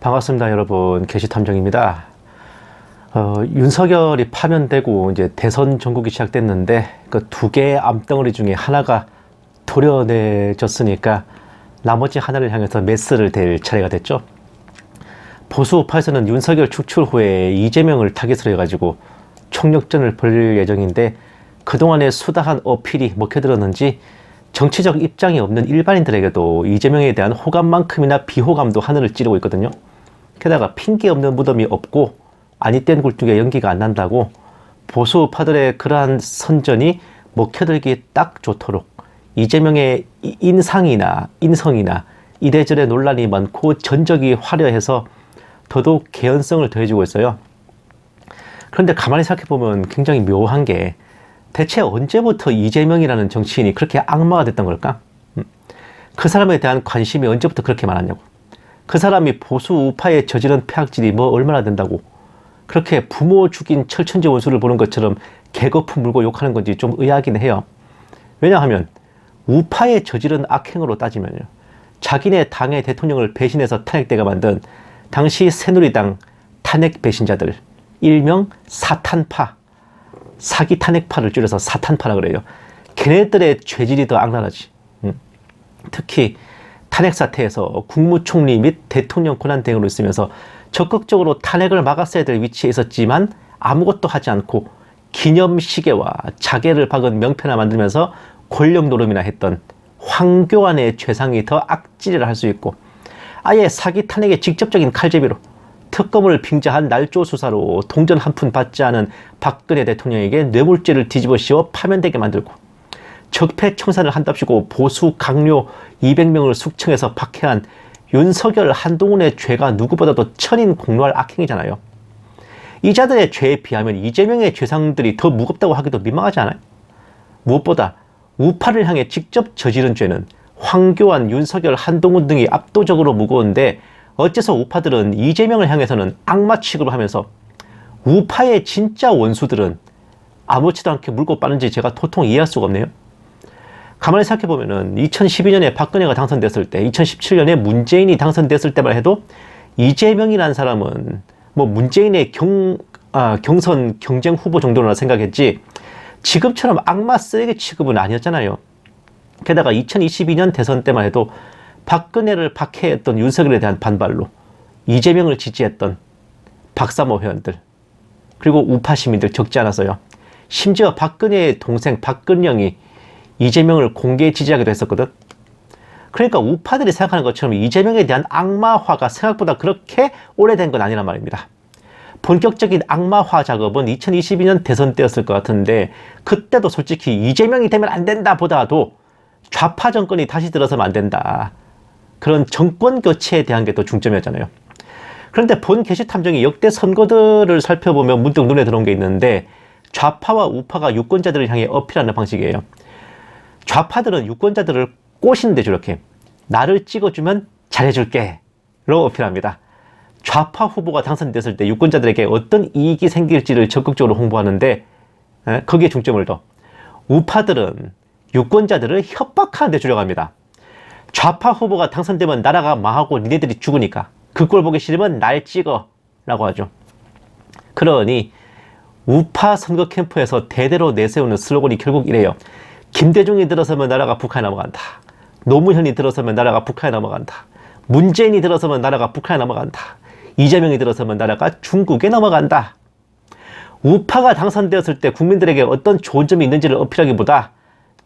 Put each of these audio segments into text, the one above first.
반갑습니다, 여러분. 게시탐정입니다. 윤석열이 파면되고 이제 대선 전국이 시작됐는데 그 두 개의 암덩어리 중에 하나가 도려내졌으니까 나머지 하나를 향해서 메스를 댈 차례가 됐죠. 보수 우파에서는 윤석열 축출 후에 이재명을 타깃으로 해가지고 총력전을 벌일 예정인데 그동안의 수다한 어필이 먹혀들었는지 정치적 입장이 없는 일반인들에게도 이재명에 대한 호감만큼이나 비호감도 하늘을 찌르고 있거든요. 게다가 핑계 없는 무덤이 없고 아니땐 굴뚝에 연기가 안 난다고 보수 우파들의 그러한 선전이 먹혀들기 딱 좋도록 이재명의 인상이나 인성이나 이래저래 논란이 많고 전적이 화려해서 더더욱 개연성을 더해주고 있어요. 그런데 가만히 생각해보면 굉장히 묘한 게 대체 언제부터 이재명이라는 정치인이 그렇게 악마가 됐던 걸까? 그 사람에 대한 관심이 언제부터 그렇게 많았냐고. 그 사람이 보수 우파에 저지른 폐악질이 뭐 얼마나 된다고 그렇게 부모 죽인 철천지 원수를 보는 것처럼 개거품 물고 욕하는 건지 좀 의아하긴 해요. 왜냐하면 우파에 저지른 악행으로 따지면요, 자기네 당의 대통령을 배신해서 탄핵되게 만든 당시 새누리당 탄핵 배신자들, 일명 사탄파, 사기 탄핵파를 줄여서 사탄파라 그래요. 걔네들의 죄질이 더 악랄하지. 특히 탄핵 사태에서 국무총리 및 대통령 권한대행으로 있으면서 적극적으로 탄핵을 막았어야 될 위치에 있었지만 아무것도 하지 않고 기념시계와 자계를 박은 명패나 만들면서 권력 노름이나 했던 황교안의 죄상이 더 악질이라 할 수 있고, 아예 사기 탄핵의 직접적인 칼제비로 특검을 빙자한 날조 수사로 동전 한 푼 받지 않은 박근혜 대통령에게 뇌물죄를 뒤집어 씌워 파면되게 만들고, 적폐청산을 한답시고 보수 강요 200명을 숙청해서 박해한 윤석열, 한동훈의 죄가 누구보다도 천인공노할 악행이잖아요. 이 자들의 죄에 비하면 이재명의 죄상들이 더 무겁다고 하기도 민망하지 않아요? 무엇보다 우파를 향해 직접 저지른 죄는 황교안, 윤석열, 한동훈 등이 압도적으로 무거운데 어째서 우파들은 이재명을 향해서는 악마 취급을 하면서 우파의 진짜 원수들은 아무렇지도 않게 물고 빠는지 제가 도통 이해할 수가 없네요. 가만히 생각해보면은 2012년에 박근혜가 당선됐을 때, 2017년에 문재인이 당선됐을 때만 해도 이재명이라는 사람은 뭐 문재인의 경선 경쟁 후보 정도나 생각했지 지금처럼 악마 쓰레기 취급은 아니었잖아요. 게다가 2022년 대선 때만 해도 박근혜를 박해했던 윤석열에 대한 반발로 이재명을 지지했던 박사모 회원들, 그리고 우파 시민들 적지 않았어요. 심지어 박근혜의 동생 박근영이 이재명을 공개 지지하기도 했었거든. 그러니까 우파들이 생각하는 것처럼 이재명에 대한 악마화가 생각보다 그렇게 오래된 건 아니란 말입니다. 본격적인 악마화 작업은 2022년 대선 때였을 것 같은데 그때도 솔직히 이재명이 되면 안 된다 보다도 좌파 정권이 다시 들어서면 안 된다, 그런 정권 교체에 대한 게 더 중점이었잖아요. 그런데 본 게시탐정이 역대 선거들을 살펴보면 문득 눈에 들어온 게 있는데 좌파와 우파가 유권자들을 향해 어필하는 방식이에요. 좌파들은 유권자들을 꼬시는데 저렇게 나를 찍어주면 잘해줄게 로 어필합니다. 좌파 후보가 당선됐을 때 유권자들에게 어떤 이익이 생길지를 적극적으로 홍보하는데 거기에 중점을 둬. 우파들은 유권자들을 협박하는 데 주력합니다. 좌파 후보가 당선되면 나라가 망하고 니네들이 죽으니까 그 꼴 보기 싫으면 날 찍어 라고 하죠. 그러니 우파 선거 캠프에서 대대로 내세우는 슬로건이 결국 이래요. 김대중이 들어서면 나라가 북한에 넘어간다. 노무현이 들어서면 나라가 북한에 넘어간다. 문재인이 들어서면 나라가 북한에 넘어간다. 이재명이 들어서면 나라가 중국에 넘어간다. 우파가 당선되었을 때 국민들에게 어떤 좋은 점이 있는지를 어필하기보다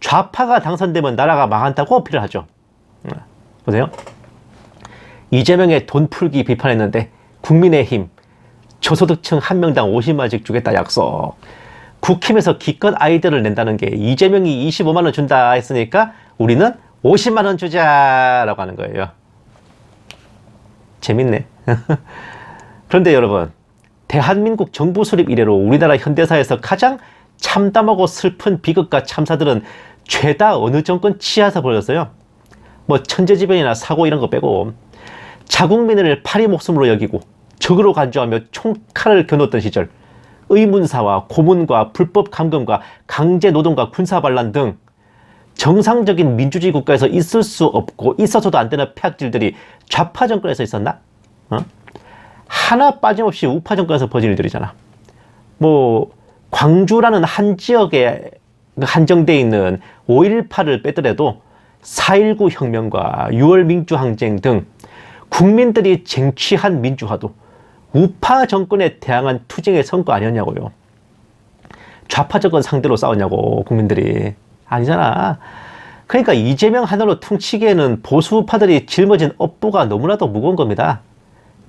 좌파가 당선되면 나라가 망한다고 어필을 하죠. 보세요. 이재명의 돈 풀기 비판했는데 국민의힘 저소득층 한 명당 50만원씩 주겠다 약속. 국힘에서 기껏 아이디어를 낸다는 게 이재명이 25만원 준다 했으니까 우리는 50만원 주자라고 하는 거예요. 재밌네. 그런데 여러분, 대한민국 정부 수립 이래로 우리나라 현대사에서 가장 참담하고 슬픈 비극과 참사들은 죄다 어느 정권 치하에서 벌어졌어요. 뭐 천재지변이나 사고 이런 거 빼고 자국민을 파리 목숨으로 여기고 적으로 간주하며 총칼을 겨누었던 시절, 의문사와 고문과 불법 감금과 강제노동과 군사반란 등 정상적인 민주주의 국가에서 있을 수 없고 있어서도 안 되는 폐악질들이 좌파 정권에서 있었나? 하나 빠짐없이 우파 정권에서 벌어진 일들이잖아. 뭐 광주라는 한 지역에 한정되어 있는 5.18을 빼더라도 4.19 혁명과 6월 민주항쟁 등 국민들이 쟁취한 민주화도 우파 정권에 대항한 투쟁의 성과 아니었냐고요. 좌파 정권 상대로 싸웠냐고 국민들이. 아니잖아. 그러니까 이재명 하나로 퉁치기에는 보수 우파들이 짊어진 업보가 너무나도 무거운 겁니다.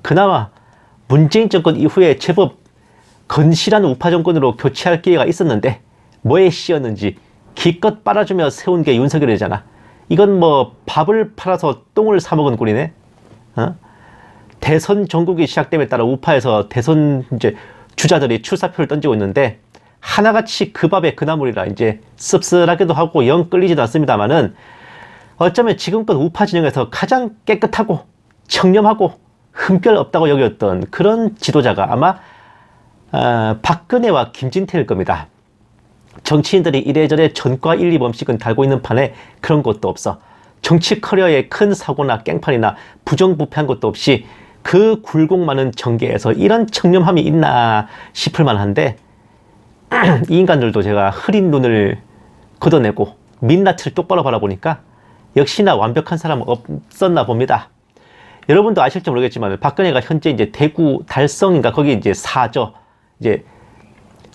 그나마 문재인 정권 이후에 제법 건실한 우파 정권으로 교체할 기회가 있었는데 뭐에 씌었는지 기껏 빨아주며 세운 게 윤석열이잖아. 이건 뭐 밥을 팔아서 똥을 사먹은 꼴이네. 대선 전국이 시작됨에 따라 우파에서 대선 이제 주자들이 출사표를 던지고 있는데 하나같이 그 밥에 그 나물이라 이제 씁쓸하기도 하고 영 끌리지도 않습니다만은 어쩌면 지금껏 우파 진영에서 가장 깨끗하고 청렴하고 흠결 없다고 여겼던 그런 지도자가 아마 박근혜와 김진태일 겁니다. 정치인들이 이래저래 전과 1, 2범씩은 달고 있는 판에 그런 것도 없어. 정치 커리어에 큰 사고나 깽판이나 부정부패한 것도 없이 그 굴곡 많은 정계에서 이런 청렴함이 있나 싶을 만한데 이 인간들도 제가 흐린 눈을 걷어내고 민낯을 똑바로 바라보니까 역시나 완벽한 사람은 없었나 봅니다. 여러분도 아실지 모르겠지만 박근혜가 현재 이제 대구 달성인가 거기 이제 사저, 이제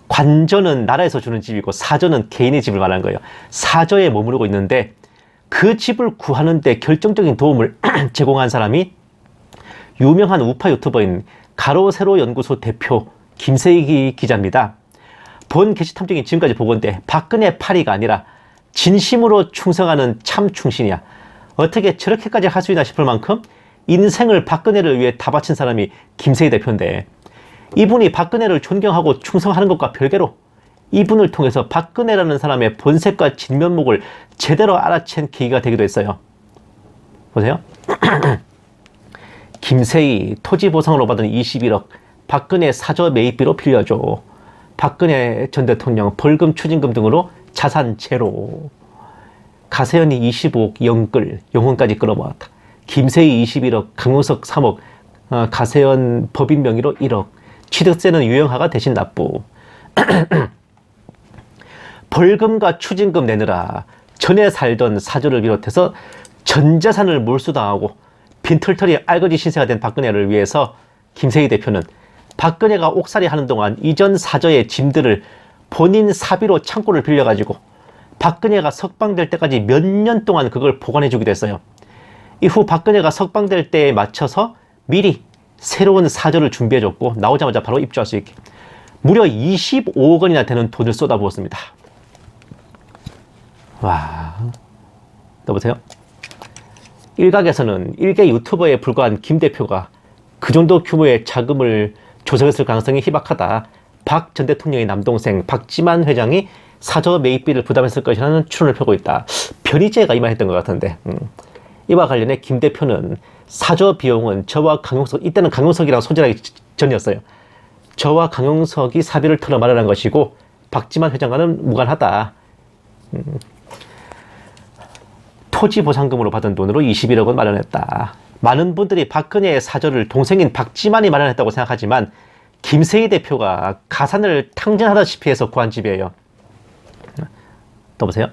관저는 나라에서 주는 집이고 사저는 개인의 집을 말하는 거예요. 사저에 머무르고 있는데 그 집을 구하는데 결정적인 도움을 제공한 사람이 유명한 우파 유튜버인 가로세로 연구소 대표 김세희 기자입니다. 본 게시 탐정이 지금까지 보건데 박근혜 파리가 아니라 진심으로 충성하는 참 충신이야. 어떻게 저렇게까지 할 수 있나 싶을 만큼 인생을 박근혜를 위해 다 바친 사람이 김세희 대표인데 이분이 박근혜를 존경하고 충성하는 것과 별개로 이분을 통해서 박근혜라는 사람의 본색과 진면목을 제대로 알아챈 계기가 되기도 했어요. 보세요. 김세희 토지 보상으로 받은 21억 박근혜 사저 매입비로 빌려줘. 박근혜 전 대통령 벌금 추징금 등으로 자산 제로. 가세현이 25억 영끌 영혼까지 끌어모았다. 김세희 21억 강용석 3억 가세현 법인 명의로 1억 취득세는 유영하가 대신 납부. 벌금과 추징금 내느라 전에 살던 사저를 비롯해서 전 재산을 몰수당하고 빈털터리 알거지 신세가 된 박근혜를 위해서 김세희 대표는 박근혜가 옥살이 하는 동안 이전 사저의 짐들을 본인 사비로 창고를 빌려가지고 박근혜가 석방될 때까지 몇 년 동안 그걸 보관해주기도 했어요. 이후 박근혜가 석방될 때에 맞춰서 미리 새로운 사저를 준비해줬고 나오자마자 바로 입주할 수 있게 무려 25억 원이나 되는 돈을 쏟아부었습니다. 와, 여보세요? 일각에서는 일개 유튜버에 불과한 김 대표가 그 정도 규모의 자금을 조성했을 가능성이 희박하다. 박 전 대통령의 남동생 박지만 회장이 사저 매입비를 부담했을 것이라는 추론을 펴고 있다. 변희재가 이 말 했던 것 같은데 이와 관련해 김 대표는 사저 비용은 저와 강용석, 이때는 강용석이랑 손절하기 전이었어요. 저와 강용석이 사비를 털어 마련한 것이고 박지만 회장과는 무관하다. 토지 보상금으로 받은 돈으로 21억 원 마련했다. 많은 분들이 박근혜의 사저를 동생인 박지만이 마련했다고 생각하지만 김세희 대표가 가산을 탕진하다시피 해서 구한 집이에요. 또 보세요.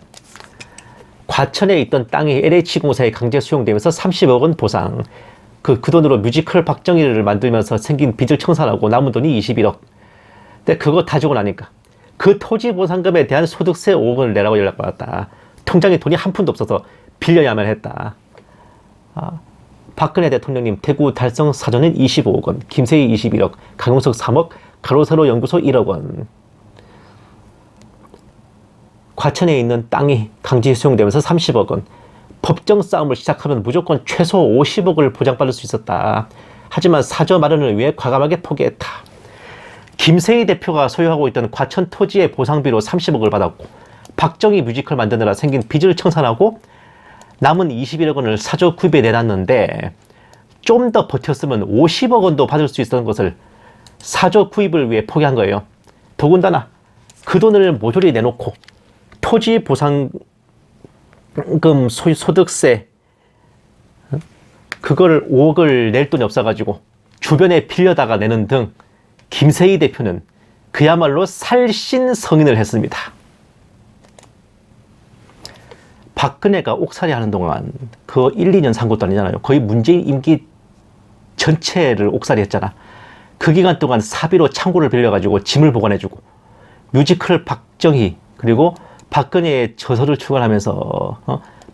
과천에 있던 땅이 LH공사에 강제 수용되면서 30억 원 보상. 그 돈으로 뮤지컬 박정희를 만들면서 생긴 빚을 청산하고 남은 돈이 21억. 근데 그거 다 주고 나니까 그 토지 보상금에 대한 소득세 5억 원을 내라고 연락받았다. 통장에 돈이 한 푼도 없어서 빌려야만 했다. 박근혜 대통령님 대구 달성 사저는 25억 원, 김세희 21억, 강용석 3억, 가로세로 연구소 1억 원. 과천에 있는 땅이 강제 수용되면서 30억 원. 법정 싸움을 시작하면 무조건 최소 50억을 보장받을 수 있었다. 하지만 사저 마련을 위해 과감하게 포기했다. 김세희 대표가 소유하고 있던 과천 토지의 보상비로 30억을 받았고 박정희 뮤지컬 만드느라 생긴 빚을 청산하고 남은 21억 원을 사저 구입에 내놨는데 좀 더 버텼으면 50억 원도 받을 수 있었던 것을 사저 구입을 위해 포기한 거예요. 더군다나 그 돈을 모조리 내놓고 토지 보상금 소득세 그걸 5억을 낼 돈이 없어가지고 주변에 빌려다가 내는 등 김세희 대표는 그야말로 살신성인을 했습니다. 박근혜가 옥살이 하는 동안 그 1, 2년 산 것도 아니잖아요. 거의 문재인 임기 전체를 옥살이 했잖아. 그 기간 동안 사비로 창고를 빌려가지고 짐을 보관해주고 뮤지컬 박정희 그리고 박근혜의 저서를 출간하면서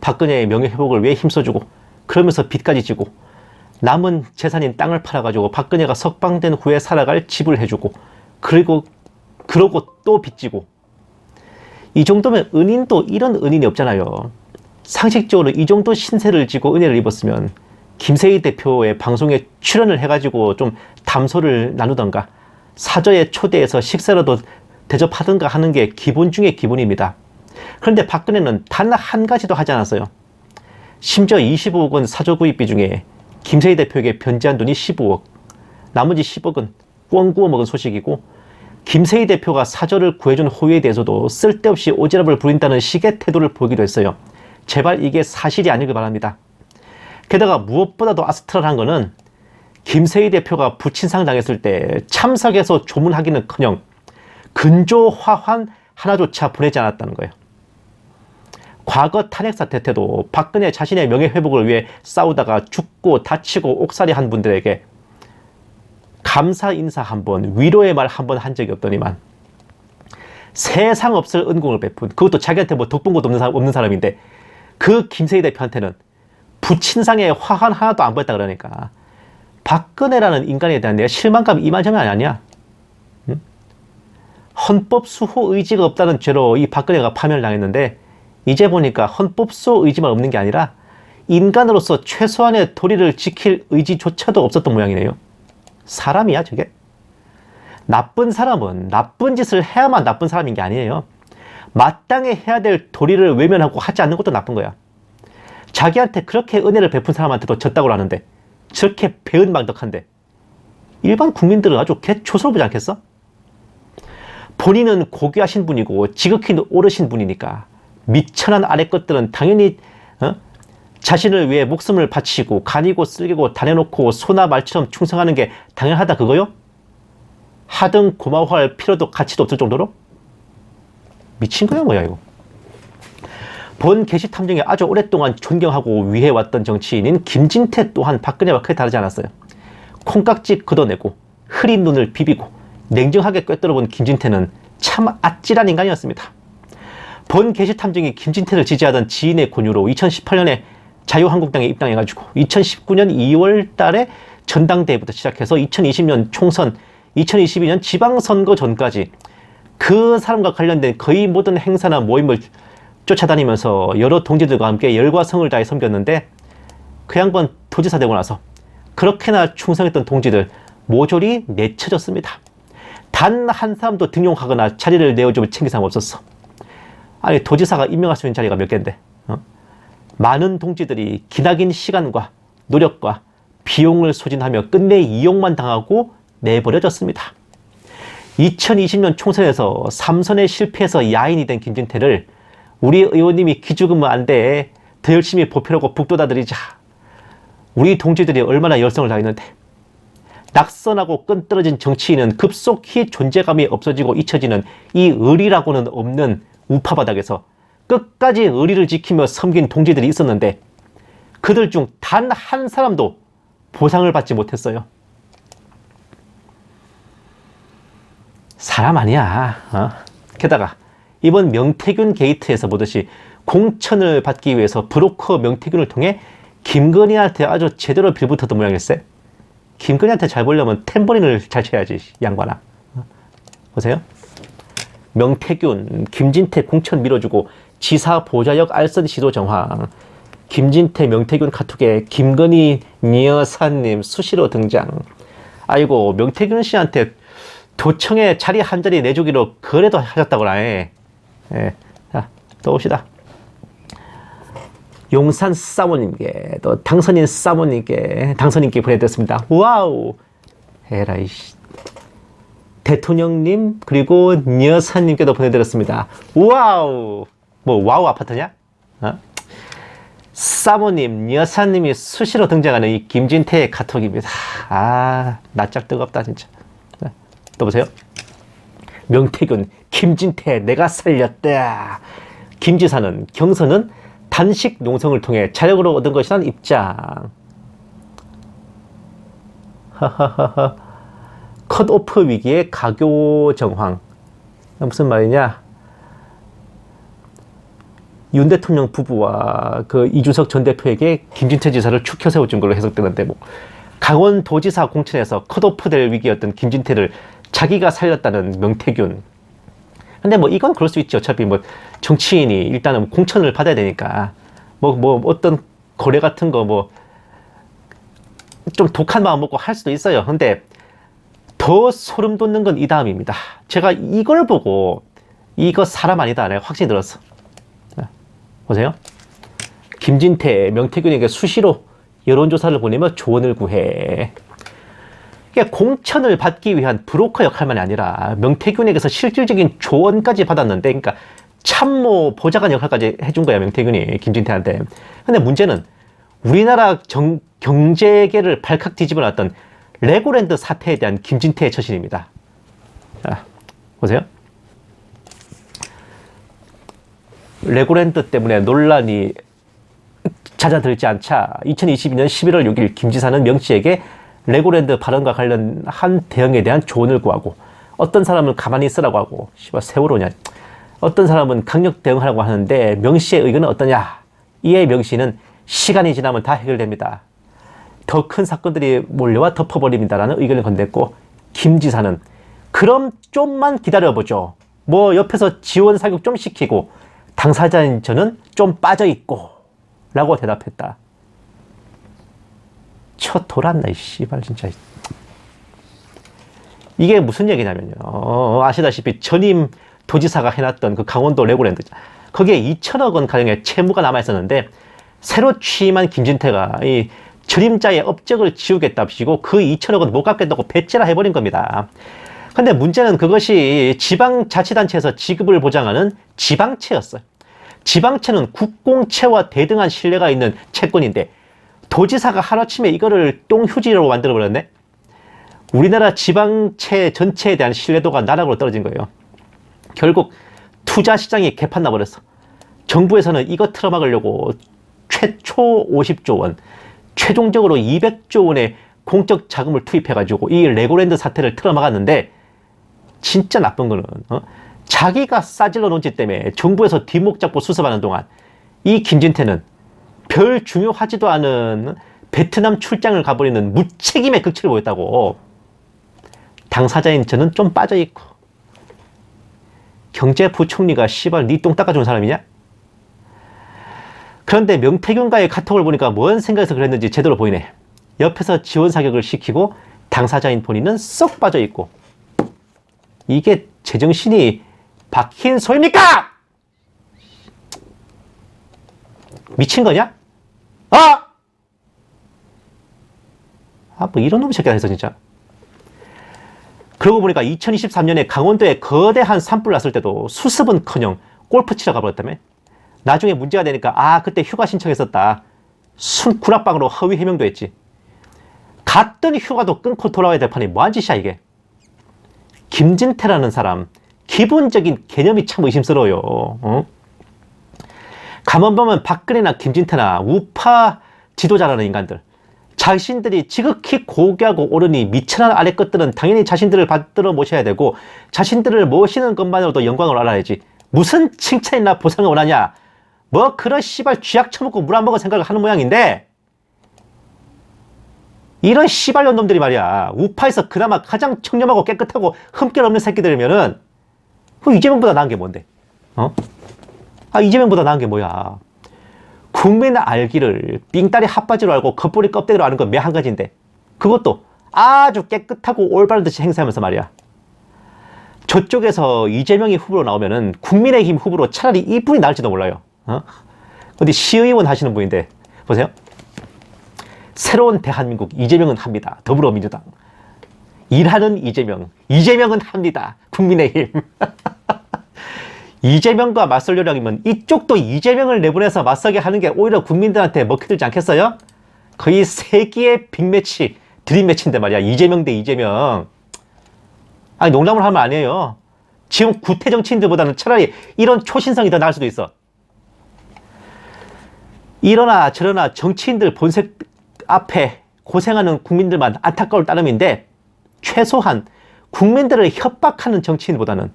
박근혜의 명예회복을 위해 힘써주고 그러면서 빚까지 지고 남은 재산인 땅을 팔아가지고 박근혜가 석방된 후에 살아갈 집을 해주고 그러고 또 빚지고 이 정도면 은인도 이런 은인이 없잖아요. 상식적으로 이 정도 신세를 지고 은혜를 입었으면 김세희 대표의 방송에 출연을 해가지고 좀 담소를 나누던가 사저에 초대해서 식사라도 대접하던가 하는 게 기본 중에 기본입니다. 그런데 박근혜는 단 한 가지도 하지 않았어요. 심지어 25억 원 사저 구입비 중에 김세희 대표에게 변제한 돈이 15억, 나머지 10억은 꿩 구워 먹은 소식이고 김세희 대표가 사저를 구해준 호의에 대해서도 쓸데없이 오지랖을 부린다는 식의 태도를 보이기도 했어요. 제발 이게 사실이 아니길 바랍니다. 게다가 무엇보다도 아스트랄한 거는 김세희 대표가 부친상 당했을 때 참석해서 조문하기는커녕 근조화환 하나조차 보내지 않았다는 거예요. 과거 탄핵 사태 때도 박근혜 자신의 명예회복을 위해 싸우다가 죽고 다치고 옥살이 한 분들에게 감사 인사 한 번, 위로의 말 한 번 한 적이 없더니만 세상 없을 은공을 베푼, 그것도 자기한테 뭐 덕본 것도 없는 사람인데 그 김세희 대표한테는 부친상에 화환 하나도 안 보냈다 그러니까 박근혜라는 인간에 대한 내가 실망감이 이만저만 아니야. 응? 헌법 수호 의지가 없다는 죄로 이 박근혜가 파면을 당했는데 이제 보니까 헌법 수호 의지만 없는 게 아니라 인간으로서 최소한의 도리를 지킬 의지조차도 없었던 모양이네요. 사람이야 저게? 나쁜 사람은 나쁜 짓을 해야만 나쁜 사람인 게 아니에요. 마땅히 해야 될 도리를 외면하고 하지 않는 것도 나쁜 거야. 자기한테 그렇게 은혜를 베푼 사람한테도 졌다고 하는데 저렇게 배은망덕한데 일반 국민들은 아주 개초스러워 보지 않겠어? 본인은 고귀하신 분이고 지극히 오르신 분이니까 미천한 아래 것들은 당연히 자신을 위해 목숨을 바치고 간이고 쓸개고 다 내놓고 소나 말처럼 충성하는 게 당연하다 그거요? 하등 고마워할 필요도 가치도 없을 정도로? 미친 거야 뭐야 이거. 본 게시 탐정에 아주 오랫동안 존경하고 위해왔던 정치인인 김진태 또한 박근혜와 크게 다르지 않았어요. 콩깍지 걷어내고 흐린 눈을 비비고 냉정하게 꿰뚫어본 김진태는 참 아찔한 인간이었습니다. 본 게시 탐정이 김진태를 지지하던 지인의 권유로 2018년에 자유한국당에 입당해가지고 2019년 2월 달에 전당대회부터 시작해서 2020년 총선, 2022년 지방선거 전까지 그 사람과 관련된 거의 모든 행사나 모임을 쫓아다니면서 여러 동지들과 함께 열과 성을 다해 섬겼는데 그 양반 도지사 되고 나서 그렇게나 충성했던 동지들 모조리 내쳐졌습니다. 단 한 사람도 등용하거나 자리를 내어주면 챙긴 사람 없었어. 아니 도지사가 임명할 수 있는 자리가 몇 개인데 많은 동지들이 기나긴 시간과 노력과 비용을 소진하며 끝내 이용만 당하고 내버려졌습니다. 2020년 총선에서 3선에 실패해서 야인이 된 김진태를 우리 의원님이 기죽으면 안 돼. 더 열심히 보필하고 북돋아드리자. 우리 동지들이 얼마나 열성을 다했는데 낙선하고 끈 떨어진 정치인은 급속히 존재감이 없어지고 잊혀지는 이 의리라고는 없는 우파바닥에서 끝까지 의리를 지키며 섬긴 동지들이 있었는데 그들 중 단 한 사람도 보상을 받지 못했어요. 사람 아니야. 게다가 이번 명태균 게이트에서 보듯이 공천을 받기 위해서 브로커 명태균을 통해 김건희한테 아주 제대로 빌붙었던 모양일세. 김건희한테 잘 보려면 탬버린을 잘 쳐야지 양반아. 보세요. 명태균, 김진태 공천 밀어주고 지사 보좌역 알선 시도 정황. 김진태, 명태균 카톡에 김건희 여사님 수시로 등장. 아이고 명태균 씨한테 도청에 자리 한 자리 내주기로 거래도 하셨다고 해. 예. 자, 또 봅시다. 용산 사모님께 또 당선인 사모님께 당선인께 보내드렸습니다. 와우. 에라이씨. 대통령님 그리고 여사님께도 보내드렸습니다. 와우. 뭐 와우 아파트냐? 사모님, 여사님이 수시로 등장하는 이 김진태의 카톡입니다. 아, 낯짝 뜨겁다 진짜. 또 보세요. 명태균, 김진태 내가 살렸다. 김지사는 경선은 단식 농성을 통해 자력으로 얻은 것이란 입장. 하하하하. 컷오프 위기의 가교 정황. 무슨 말이냐? 윤 대통령 부부와 그 이준석 전 대표에게 김진태 지사를 축혀 세워준 걸로 해석되는데, 뭐 강원도지사 공천에서 컷오프 될 위기였던 김진태를 자기가 살렸다는 명태균. 근데 뭐 이건 그럴 수 있지. 어차피 뭐 정치인이 일단은 공천을 받아야 되니까 뭐 어떤 거래 같은 거 뭐 좀 독한 마음 먹고 할 수도 있어요. 근데 더 소름 돋는 건 이 다음입니다. 제가 이걸 보고 이거 사람 아니다 내가 확신이 들었어. 보세요. 김진태, 명태균에게 수시로 여론조사를 보내며 조언을 구해. 이게 공천을 받기 위한 브로커 역할만이 아니라 명태균에게서 실질적인 조언까지 받았는데, 그러니까 참모 보좌관 역할까지 해준 거야 명태균이 김진태한테. 근데 문제는 우리나라 경제계를 발칵 뒤집어 놨던 레고랜드 사태에 대한 김진태의 처신입니다. 자, 보세요. 레고랜드 때문에 논란이 잦아들지 않자 2022년 11월 6일 김 지사는 명 씨에게 레고랜드 발언과 관련한 대응에 대한 조언을 구하고, 어떤 사람은 가만히 있으라고 하고, 씨발 세월호냐, 어떤 사람은 강력 대응하라고 하는데 명 씨의 의견은 어떠냐. 이에 명 씨는 시간이 지나면 다 해결됩니다. 더 큰 사건들이 몰려와 덮어버립니다라는 의견을 건넸고, 김 지사는 그럼 좀만 기다려보죠. 뭐 옆에서 지원 사격 좀 시키고 당사자인 저는 좀 빠져있고 라고 대답했다. 쳐 돌았나 이 씨발 진짜. 이게 무슨 얘기냐면요, 아시다시피 전임 도지사가 해놨던 그 강원도 레고랜드, 거기에 2천억 원 가량의 채무가 남아있었는데 새로 취임한 김진태가 이 전임자의 업적을 지우겠답시고 그 2천억 원 못 갚겠다고 배째라 해버린 겁니다. 근데 문제는 그것이 지방자치단체에서 지급을 보장하는 지방채였어요. 지방채는 국공채와 대등한 신뢰가 있는 채권인데 도지사가 하루아침에 이거를 똥휴지로 만들어버렸네. 우리나라 지방채 전체에 대한 신뢰도가 나락으로 떨어진 거예요. 결국 투자시장이 개판나 버렸어. 정부에서는 이거 틀어막으려고 최초 50조 원, 최종적으로 200조 원의 공적 자금을 투입해가지고 이 레고랜드 사태를 틀어막았는데, 진짜 나쁜 거는 자기가 싸질러 놓은 짓 때문에 정부에서 뒷목 잡고 수습하는 동안 이 김진태는 별 중요하지도 않은 베트남 출장을 가버리는 무책임의 극치를 보였다고. 당사자인 저는 좀 빠져있고. 경제부총리가 씨발 니 똥 닦아주는 사람이냐? 그런데 명태균과의 카톡을 보니까 뭔 생각에서 그랬는지 제대로 보이네. 옆에서 지원 사격을 시키고 당사자인 본인은 쏙 빠져있고. 이게 제정신이 박힌 소입니까? 미친 거냐? 뭐 이런 놈의 새끼가 있어 진짜. 그러고 보니까 2023년에 강원도에 거대한 산불 났을 때도 수습은커녕 골프 치러 가버렸다며. 나중에 문제가 되니까 그때 휴가 신청했었다, 순 구락방으로 허위 해명도 했지. 갔던 휴가도 끊고 돌아와야 될 판이 뭐한 짓이야 이게. 김진태라는 사람 기본적인 개념이 참 의심스러워요. 가만 보면 박근혜나 김진태나 우파 지도자라는 인간들, 자신들이 지극히 고귀하고 옳으니 미천한 아래 것들은 당연히 자신들을 받들어 모셔야 되고, 자신들을 모시는 것만으로도 영광을 알아야지. 무슨 칭찬이나 보상을 원하냐. 뭐 그런 씨발 쥐약 처먹고 물 안 먹은 생각을 하는 모양인데, 이런 씨발년 놈들이 말이야, 우파에서 그나마 가장 청렴하고 깨끗하고 흠결 없는 새끼들이면은 이재명보다 나은 게 뭔데? 이재명보다 나은 게 뭐야. 국민 알기를 삥다리 핫바지로 알고 겉보리 껍데기로 아는 건 매 한 가지인데, 그것도 아주 깨끗하고 올바른 듯이 행세하면서 말이야. 저쪽에서 이재명이 후보로 나오면은 국민의힘 후보로 차라리 이분이 나을지도 몰라요. 어디 시의원 하시는 분인데 보세요. 새로운 대한민국 이재명은 합니다. 더불어민주당. 일하는 이재명, 이재명은 합니다. 국민의힘. 이재명과 맞설려면 이쪽도 이재명을 내보내서 맞서게 하는 게 오히려 국민들한테 먹혀들지 않겠어요? 거의 세기의 빅매치, 드림매치인데 말이야. 이재명 대 이재명. 아니, 농담을 하면 아니에요. 지금 구태 정치인들보다는 차라리 이런 초신성이 더 나을 수도 있어. 이러나 저러나 정치인들 본색 앞에 고생하는 국민들만 안타까울 따름인데, 최소한 국민들을 협박하는 정치인보다는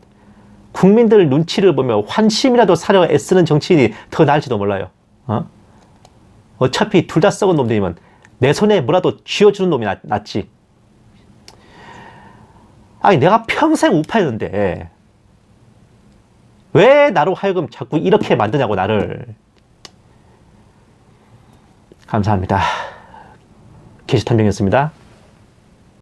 국민들 눈치를 보며 환심이라도 사려 애쓰는 정치인이 더 나을지도 몰라요. 어차피 둘 다 썩은 놈들이면 내 손에 뭐라도 쥐어주는 놈이 낫지. 아니, 내가 평생 우파였는데 왜 나로 하여금 자꾸 이렇게 만드냐고, 나를. 감사합니다. 게시탐정이었습니다.